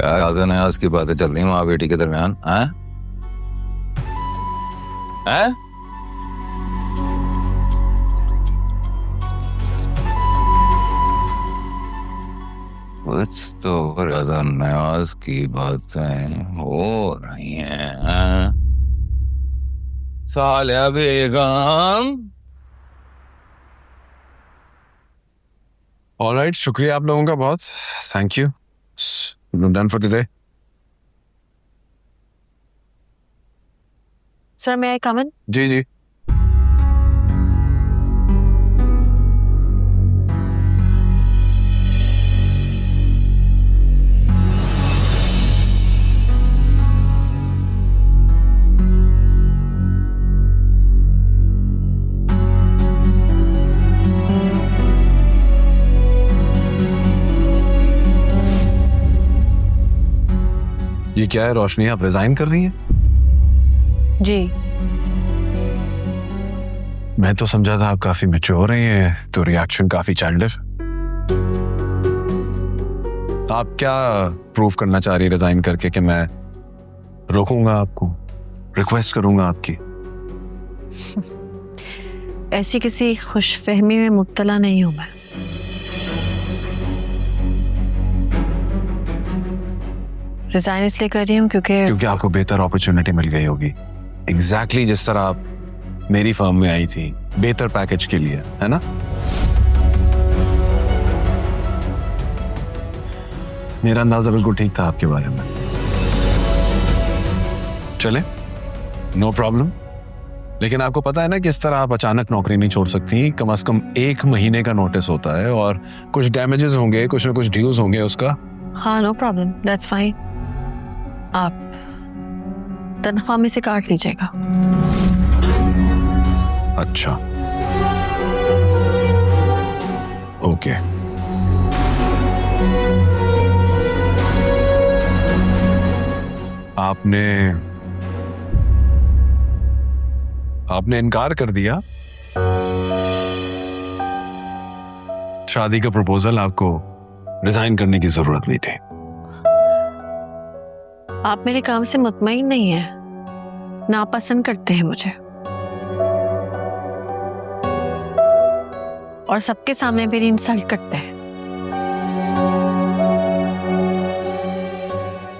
क्या याद नयाज की बातें चल रही माँ बेटी के दरमियान? हैं? हैं? कुछ तो रजा नयाज की बातें हो रही हैं। सालिया बेगम। ऑलराइट, शुक्रिया आप लोगों का बहुत। Thank you. Done for today. Sir may I come in? जी जी। ये क्या है रोशनी, आप रिजाइन कर रही हैं? जी। मैं तो समझा था आप काफी मैच्योर हैं, तो रिएक्शन काफी चाइल्डिश। आप क्या प्रूव करना चाह रही है रिजाइन करके कि मैं रोकूंगा आपको, रिक्वेस्ट करूंगा आपकी? ऐसी किसी खुशफहमी में मुब्तला नहीं हूं मैं। रिजाइन इसलिए कर रही हूँ क्योंकि आपको बेहतर अपॉर्चुनिटी मिल गई होगी। एग्जैक्टली जिस तरह आप मेरी फर्म में आई थी, बेहतर पैकेज के लिए, है ना? मेरा अंदाजा बिल्कुल ठीक था आपके बारे में। चले, नो प्रॉब्लम। लेकिन आपको पता है ना कि इस तरह आप अचानक नौकरी नहीं छोड़ सकती। कम से कम 1 महीने का नोटिस होता है और कुछ डैमेजेस होंगे, कुछ ना कुछ ड्यूज होंगे उसका। हाँ, नो प्रॉब्लम, दैट्स फाइन। आप तनख्वाह में से काट लीजिएगा। अच्छा, ओके। आपने इनकार कर दिया। शादी का प्रपोजल आपको रिजाइन करने की जरूरत नहीं थी। आप मेरे काम से मुतमईन नहीं है, नापसंद करते हैं मुझे, और सबके सामने मेरी इंसल्ट करते हैं।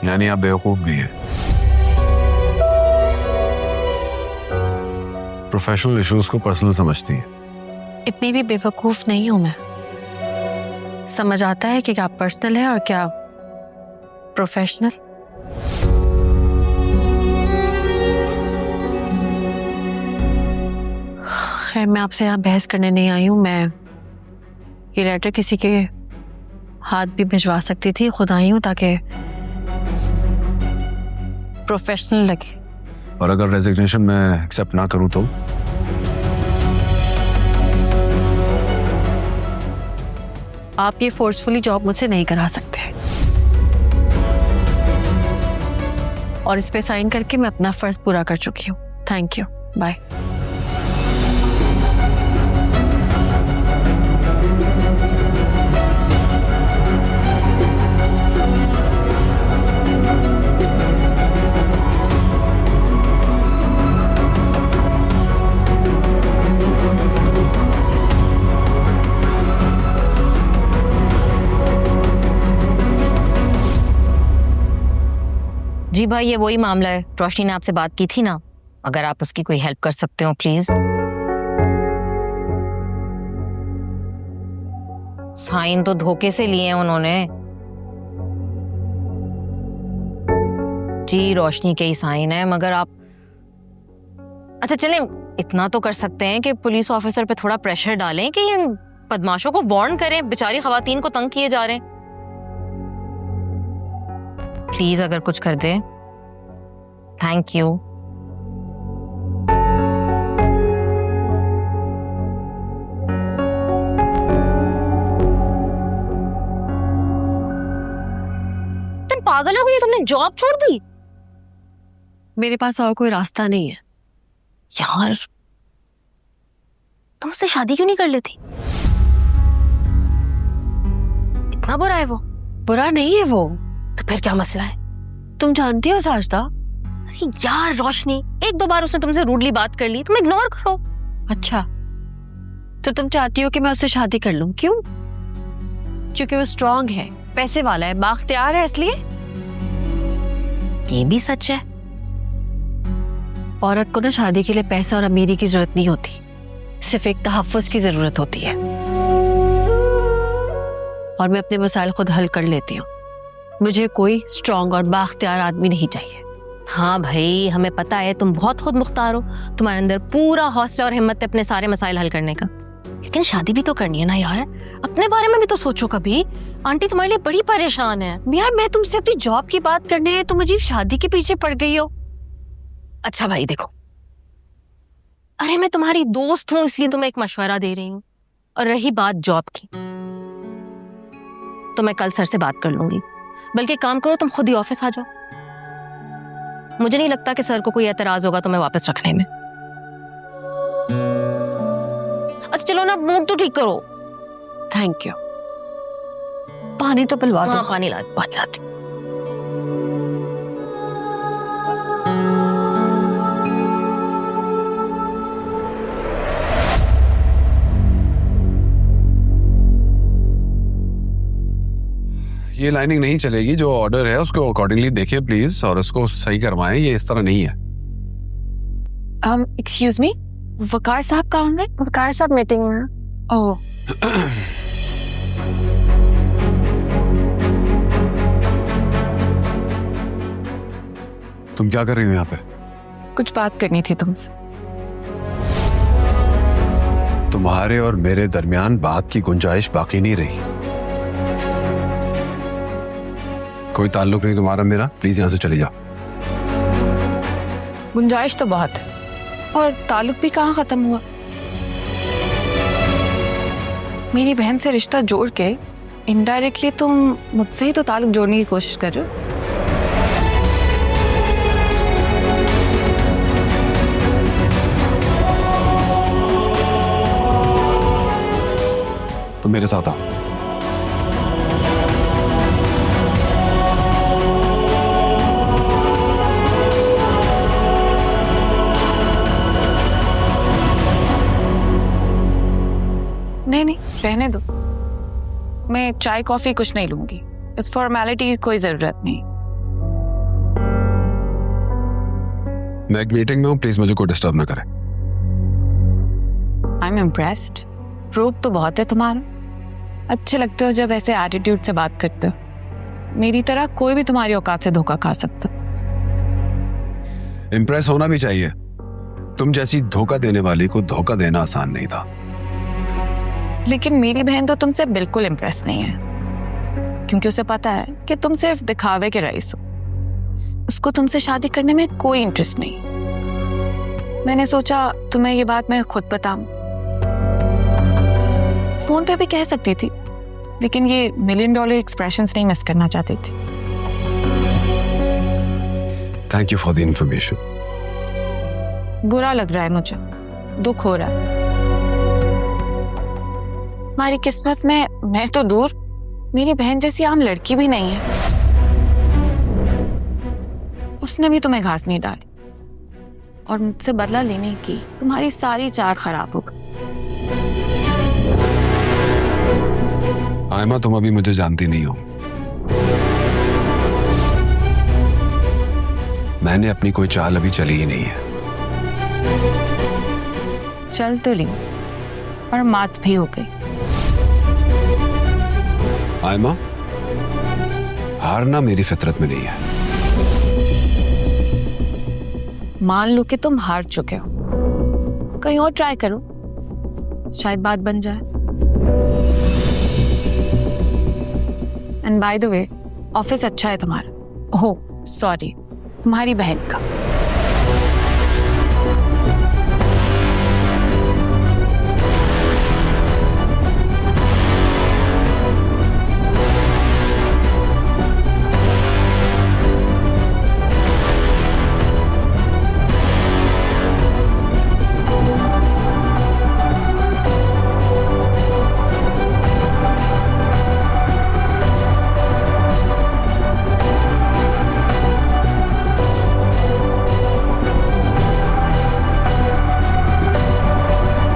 यानी आप बेवकूफ भी हैं। प्रोफेशनल इश्यूज को पर्सनल समझती हैं। इतनी भी बेवकूफ नहीं हूं मैं। समझ आता है कि क्या पर्सनल है और क्या प्रोफेशनल। खैर, मैं आपसे यहाँ बहस करने नहीं आई हूँ। मैं ये लेटर किसी के हाथ भी भिजवा सकती थी, खुद आई हूँ ताकि प्रोफेशनल लगे। और अगर रेजिग्नेशन मैं एक्सेप्ट ना करूं तो? आप ये फोर्सफुली जॉब मुझसे नहीं करा सकते, और इस पे साइन करके मैं अपना फर्ज पूरा कर चुकी हूँ। Thank you, bye. जी भाई, ये वही मामला है। रोशनी ने आपसे बात की थी ना, अगर आप उसकी कोई हेल्प कर सकते हो प्लीज। साइन तो धोखे से लिए हैं उन्होंने। जी, रोशनी के ही साइन है, मगर आप अच्छा चलें, इतना तो कर सकते हैं कि पुलिस ऑफिसर पे थोड़ा प्रेशर डालें कि इन बदमाशों को वार्न करें। बेचारी खवातीन को तंग किए जा रहे हैं। प्लीज अगर कुछ कर दे। Thank you. तुम पागल हो गई? तुमने जॉब छोड़ दी? मेरे पास और कोई रास्ता नहीं है। यार, तुम उससे शादी क्यों नहीं कर लेती? इतना बुरा है वो? बुरा नहीं है वो, तो फिर क्या मसला है? तुम जानती हो साजदा? अरे यार रोशनी, एक दो बार उसने तुमसे रूडली बात कर ली, तुम इग्नोर करो। अच्छा, तो तुम चाहती हो कि मैं उससे शादी कर लूं? क्यों? क्योंकि वो स्ट्रांग है, पैसे वाला है, बाख्तियार है, इसलिए? ये भी सच है। औरत को ना शादी के लिए पैसा और अमीरी की जरूरत नहीं होती, सिर्फ एक तहफ्फुज़ की जरूरत होती है। और मैं अपने मसाइल खुद हल कर लेती हूँ। मुझे कोई स्ट्रांग और बाख्तियार आदमी नहीं चाहिए। हाँ भाई, हमें पता है तुम बहुत खुद मुख्तार हो, तुम्हारे अंदर पूरा हौसला और हिम्मत है अपने सारे मसाइल हल करने का, लेकिन शादी भी तो करनी है ना यार। अपने बारे में भी तो सोचो कभी। आंटी तुम्हारे लिए बड़ी परेशान है। यार मैं तुमसे अपनी जॉब की बात करने हैं, तुम अजीब शादी के पीछे पड़ गई हो। अच्छा भाई देखो, अरे मैं तुम्हारी दोस्त हूँ इसलिए तुम्हें एक मशवरा दे रही हूँ। और रही बात जॉब की, तो मैं कल सर से बात कर लूंगी। बल्कि एक काम करो, तुम खुद ही ऑफिस आ जाओ। मुझे नहीं लगता कि सर को कोई एतराज होगा तुम्हें वापस रखने में। अच्छा चलो ना, मूड तो ठीक करो। Thank you. पानी तो पिलवा दो। हाँ पानी लाती। ये लाइनिंग नहीं चलेगी, जो ऑर्डर है उसको अकॉर्डिंगली देखिए प्लीज, और उसको सही करवाएं। ये इस तरह नहीं है। एक्सक्यूज मी, वकार साहब कहाँ हैं? वकार साहब मीटिंग में। ओह तुम क्या कर रही हो यहाँ पे? कुछ बात करनी थी तुमसे। तुम्हारे और मेरे दरमियान बात की गुंजाइश बाकी नहीं रही। कोई ताल्लुक नहीं तुम्हारा मेरा, प्लीज यहाँ से चले जाओ। गुंजाइश तो बहुत है, और ताल्लुक भी कहाँ खत्म हुआ। मेरी बहन से रिश्ता जोड़ के इनडायरेक्टली तुम मुझसे ही तो ताल्लुक जोड़ने की कोशिश कर रहे हो। तुम मेरे साथ आओ। नहीं, रहने दो। मैं चाय कॉफी कुछ नहीं लूंगी, इस फॉर्मेलिटी की कोई जरूरत नहीं। मैं एक मीटिंग में हूँ, प्लीज मुझे कोई डिस्टर्ब ना करे। I am impressed. रूप तो बहुत है तुम्हारा। अच्छे लगते हो जब ऐसे एटीट्यूड से बात करते हो। मेरी तरह कोई भी तुम्हारी औकात से धोखा खा सकता। इम्प्रेस होना भी चाहिए। तुम जैसी धोखा देने वाली को धोखा देना आसान नहीं था। लेकिन मेरी बहन तो तुमसे बिल्कुल इम्प्रेस नहीं है, क्योंकि उसे पता है कि तुम सिर्फ दिखावे के रईस हो। उसको तुमसे शादी करने में कोई इंटरेस्ट नहीं। मैंने सोचा तुम्हें ये बात मैं खुद बताऊं। फोन पे भी कह सकती थी, लेकिन ये $1 मिलियन एक्सप्रेशंस नहीं मिस करना चाहती थी। Thank you for the information. बुरा लग रहा है मुझे, दुख हो रहा है। हमारी किस्मत में मैं तो दूर, मेरी बहन जैसी आम लड़की भी नहीं है। उसने भी तुम्हें घास नहीं डाली, और मुझसे बदला लेने की तुम्हारी सारी चाल खराब हो गई। आयमा, तुम अभी मुझे जानती नहीं हो। मैंने अपनी कोई चाल अभी चली ही नहीं है। चल तो ली, और मात भी हो गई। आयमा, हारना मेरी फितरत में नहीं है। मान लो कि तुम हार चुके हो, कहीं और ट्राई करो, शायद बात बन जाए। And by the way, office अच्छा है तुम्हारा। ओह सॉरी, तुम्हारी बहन का।